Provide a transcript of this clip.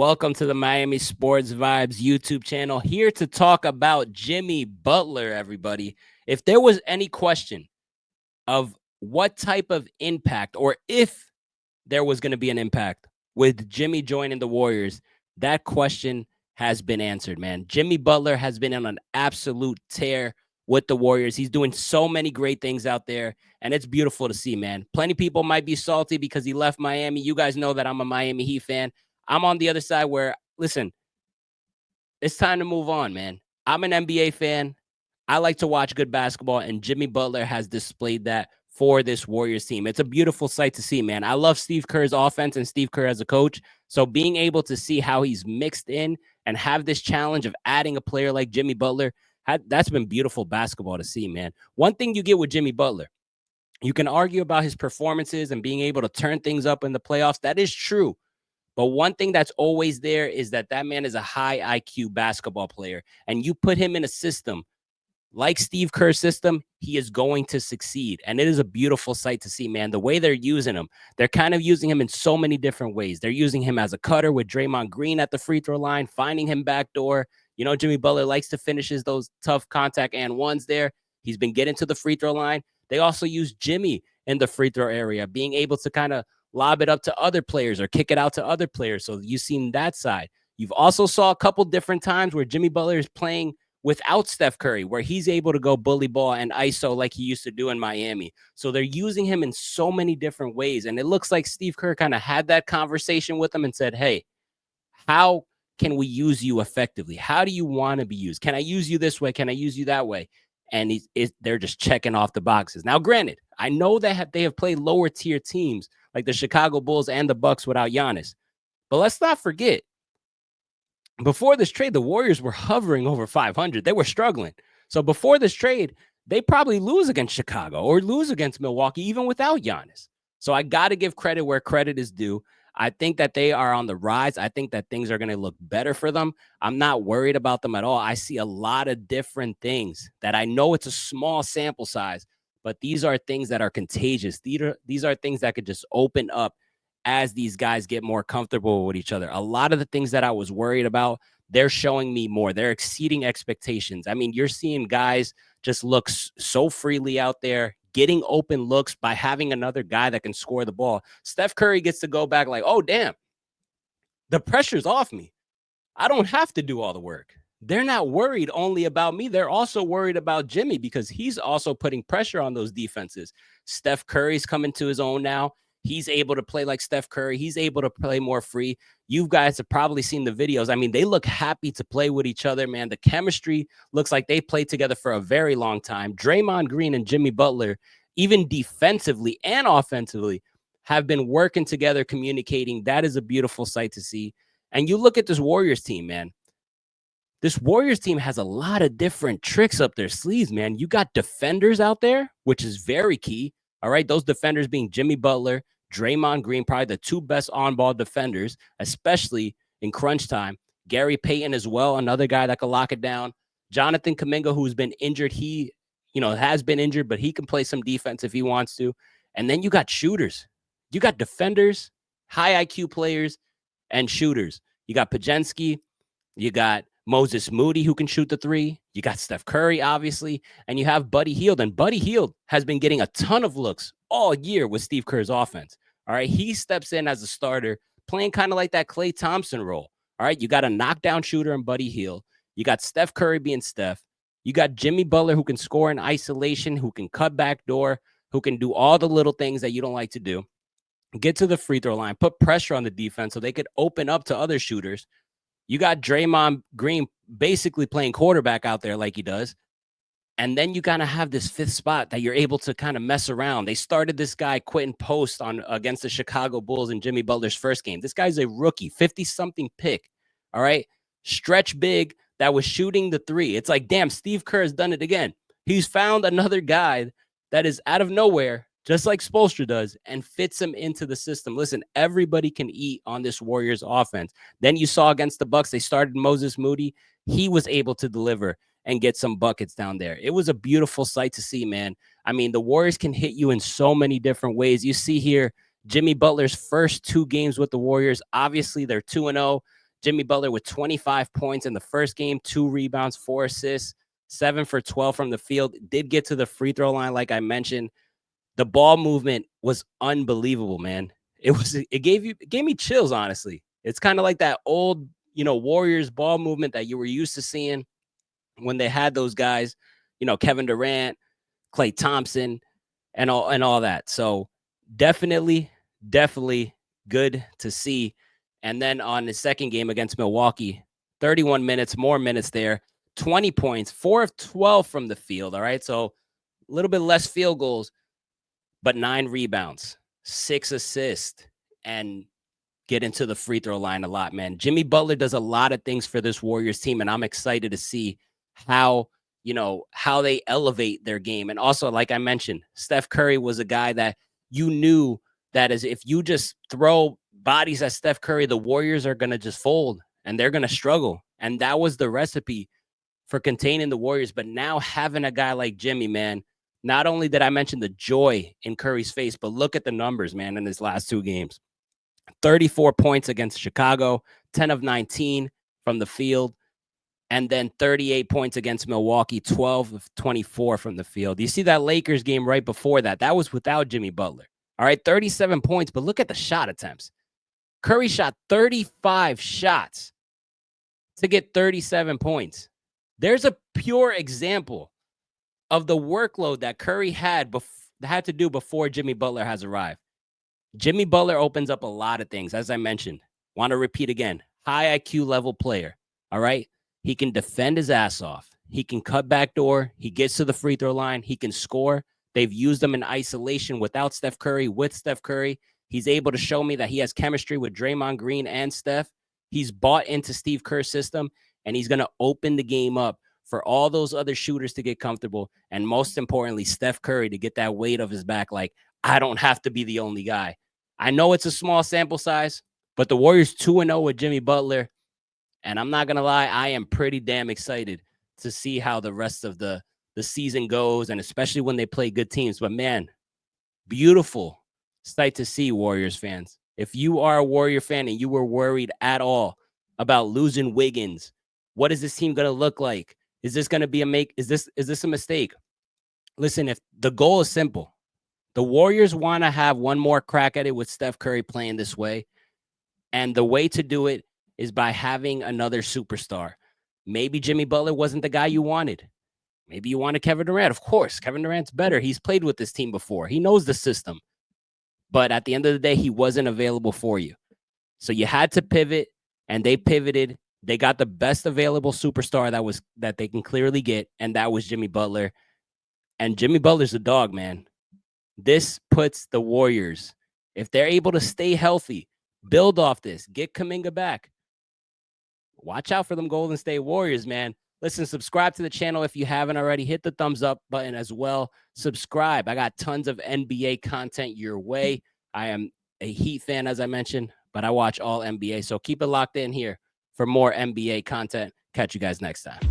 Welcome to the Miami Sports Vibes YouTube channel. Here to talk about Jimmy Butler, everybody. If there was any question of what type of impact or if there was going to be an impact with Jimmy joining the Warriors, that question has been answered, man. Jimmy Butler has been on an absolute tear with the Warriors. He's doing so many great things out there, and it's beautiful to see, man. Plenty of people might be salty because he left Miami. You guys know that I'm a Miami Heat fan. I'm on the other side where, listen, it's time to move on, man. I'm an NBA fan. I like to watch good basketball, and Jimmy Butler has displayed that for this Warriors team. It's a beautiful sight to see, man. I love Steve Kerr's offense and Steve Kerr as a coach. So being able to see how he's mixed in and have this challenge of adding a player like Jimmy Butler, that's been beautiful basketball to see, man. One thing you get with Jimmy Butler, you can argue about his performances and being able to turn things up in the playoffs. That is true. But one thing that's always there is that man is a high IQ basketball player. And you put him in a system like Steve Kerr's system, he is going to succeed. And it is a beautiful sight to see, man. The way they're using him, they're kind of using him in so many different ways. They're using him as a cutter with Draymond Green at the free throw line, finding him backdoor. You know, Jimmy Butler likes to finishes those tough contact and ones there. He's been getting to the free throw line. They also use Jimmy in the free throw area, being able to kind of lob it up to other players or kick it out to other players. So you've seen that side. You've also saw a couple different times where Jimmy Butler is playing without Steph Curry, where he's able to go bully ball and ISO like he used to do in Miami. So they're using him in so many different ways. And it looks like Steve Kerr kind of had that conversation with him and said, hey, how can we use you effectively? How do you want to be used? Can I use you this way? Can I use you that way? And they're just checking off the boxes. Now, granted, I know that they have played lower tier teams like the Chicago Bulls and the Bucks without Giannis. But let's not forget, before this trade, the Warriors were hovering over 500. They were struggling. So before this trade, they probably lose against Chicago or lose against Milwaukee, even without Giannis. So I got to give credit where credit is due. I think that they are on the rise. I think that things are going to look better for them. I'm not worried about them at all. I see a lot of different things that I know it's a small sample size, but these are things that are contagious. These are things that could just open up as these guys get more comfortable with each other. A lot of the things that I was worried about, they're showing me more. They're exceeding expectations. I mean, you're seeing guys just look so freely out there, getting open looks by having another guy that can score the ball. Steph Curry gets to go back like, oh, damn, the pressure's off me. I don't have to do all the work. They're not worried only about me. They're also worried about Jimmy because he's also putting pressure on those defenses. Steph Curry's coming to his own now. He's able to play like Steph Curry. He's able to play more free. You guys have probably seen the videos. I mean, they look happy to play with each other, man. The chemistry looks like they played together for a very long time. Draymond Green and Jimmy Butler, even defensively and offensively, have been working together, communicating. That is a beautiful sight to see. And you look at this Warriors team, man. This Warriors team has a lot of different tricks up their sleeves, man. You got defenders out there, which is very key. All right, those defenders being Jimmy Butler, Draymond Green, probably the two best on-ball defenders, especially in crunch time. Gary Payton as well, another guy that can lock it down. Jonathan Kuminga, who's been injured. He, has been injured, but he can play some defense if he wants to. And then you got shooters. You got defenders, high IQ players, and shooters. You got Pajensky. You got Moses Moody, who can shoot the three. You got Steph Curry, obviously. And you have Buddy Hield. And Buddy Hield has been getting a ton of looks all year with Steve Kerr's offense. All right. He steps in as a starter, playing kind of like that Klay Thompson role. All right. You got a knockdown shooter in Buddy Hield. You got Steph Curry being Steph. You got Jimmy Butler, who can score in isolation, who can cut back door, who can do all the little things that you don't like to do. Get to the free throw line, put pressure on the defense so they could open up to other shooters. You got Draymond Green basically playing quarterback out there like he does. And then you kind of have this fifth spot that you're able to kind of mess around. They started this guy Quentin Post against the Chicago Bulls in Jimmy Butler's first game. This guy's a rookie, 50-something pick. All right. Stretch big that was shooting the three. It's like, damn, Steve Kerr has done it again. He's found another guy that is out of nowhere, just like Spoelstra does, and fits him into the system. Listen, everybody can eat on this Warriors offense. Then you saw against the Bucks, they started Moses Moody. He was able to deliver and get some buckets down there. It was a beautiful sight to see, man. I mean, the Warriors can hit you in so many different ways. You see here, Jimmy Butler's first two games with the Warriors. Obviously, they're 2-0. Jimmy Butler with 25 points in the first game, 2 rebounds, 4 assists, 7 for 12 from the field. Did get to the free throw line, like I mentioned. The ball movement was unbelievable, man. It gave me chills, honestly. It's kind of like that old, Warriors ball movement that you were used to seeing when they had those guys, Kevin Durant, Klay Thompson, and all that. So definitely good to see. And then on the second game against Milwaukee, 31 minutes, more minutes there, 20 points, 4 of 12 from the field. All right. So a little bit less field goals, but 9 rebounds, 6 assists, and get into the free throw line a lot, man. Jimmy Butler does a lot of things for this Warriors team, and I'm excited to see how they elevate their game. And also, like I mentioned, Steph Curry was a guy that you knew that as if you just throw bodies at Steph Curry, the Warriors are going to just fold and they're going to struggle. And that was the recipe for containing the Warriors. But now having a guy like Jimmy, man, not only did I mention the joy in Curry's face, but look at the numbers, man, in his last 2 games. 34 points against Chicago, 10 of 19 from the field, and then 38 points against Milwaukee, 12 of 24 from the field. You see that Lakers game right before that. That was without Jimmy Butler. All right, 37 points, but look at the shot attempts. Curry shot 35 shots to get 37 points. There's a pure example of the workload that Curry had to do before Jimmy Butler has arrived. Jimmy Butler opens up a lot of things, as I mentioned. Want to repeat again, high IQ level player, all right? He can defend his ass off. He can cut backdoor. He gets to the free throw line. He can score. They've used him in isolation without Steph Curry, with Steph Curry. He's able to show me that he has chemistry with Draymond Green and Steph. He's bought into Steve Kerr's system, and he's going to open the game up for all those other shooters to get comfortable, and most importantly, Steph Curry to get that weight off his back. Like, I don't have to be the only guy. I know it's a small sample size, but the Warriors 2-0 with Jimmy Butler, and I'm not going to lie, I am pretty damn excited to see how the rest of the season goes, and especially when they play good teams. But, man, beautiful sight to see, Warriors fans. If you are a Warrior fan and you were worried at all about losing Wiggins, what is this team going to look like? Is this going to be is this a mistake? Listen, if the goal is simple, the Warriors want to have one more crack at it with Steph Curry playing this way. And the way to do it is by having another superstar. Maybe Jimmy Butler wasn't the guy you wanted. Maybe you wanted Kevin Durant. Of course, Kevin Durant's better. He's played with this team before. He knows the system. But at the end of the day, he wasn't available for you. So you had to pivot, and they pivoted. They got the best available superstar that they can clearly get, and that was Jimmy Butler. And Jimmy Butler's a dog, man. This puts the Warriors, if they're able to stay healthy, build off this, get Kuminga back. Watch out for them Golden State Warriors, man. Listen, subscribe to the channel if you haven't already. Hit the thumbs up button as well. Subscribe. I got tons of NBA content your way. I am a Heat fan, as I mentioned, but I watch all NBA. So keep it locked in here for more NBA content. Catch you guys next time.